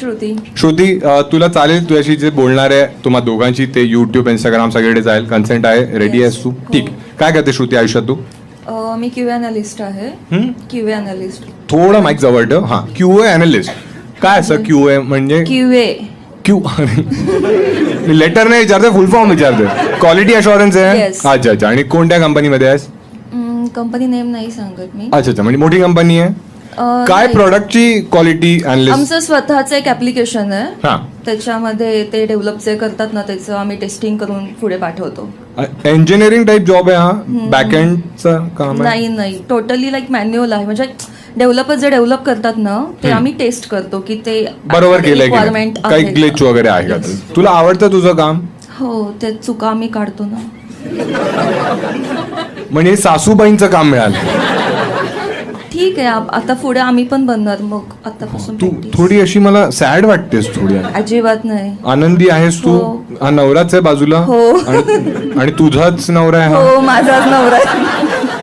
श्रुती. श्रुती, तुला चालेल तुझ्याशी जे बोलणार आहे तुम्हा दोघांची ते युट्यूब इंस्टाग्राम सगळीकडे जाईल, कन्सेंट आहे, रेडी आहेस तू? ठीक. काय करते श्रुती आयुष्यात तू? मी क्यूए अनालिस्ट आहे. QA analyst. थोडं माईक जवळ ठेव. हा, क्यूए अनालिस्ट. काय असं क्यूए म्हणजे? क्यूए क्यू लेटर नाही विचारते, फुल फॉर्म विचारते. क्वालिटी अशुरन्स आहे. Yes. अच्छा अच्छा. आणि कोणत्या कंपनीमध्ये आहेस? कंपनी नेम नाही सांगत मी. अच्छा अच्छा. म्हणजे मोठी कंपनी आहे. काय नाही. प्रोडक्टची क्वालिटी अनालिस्ट? आमचं स्वतःचं एक ऍप्लिकेशन आहे. हा. त्याच्यामध्ये ते डेव्हलप जे करतात ना त्याचं आम्ही टेस्टिंग करून पुढे पाठवतो. इंजिनिअरिंग टाईप जॉब आहे हा? बॅकएंडचं काम आहे? नाही, टोटली लाईक मॅन्युअल आहे. म्हणजे डेव्हलपर जे डेव्हलप करतात ना ते आम्ही टेस्ट करतो की ते बरोबर केलंय की रिक्वायरमेंट नाही? काही ग्लिच वगैरे आहे का? तुला आवडतं तुझं काम? हो, ते चुका आम्ही काढतो ना. म्हणजे सासूबाईंचं काम मिळालं. ठीक आहे, आता पुढे आम्ही पण बनणार मग आतापासून तू practice. थोडी अशी मला सॅड वाटतेस थोडी. अजिबात नाही. आनंदी आहेस तू? हो. हा नवराच आहे बाजूला? हो. आणि तुझाच नवरा आहे हा? हो, माझाच नवरा आहे.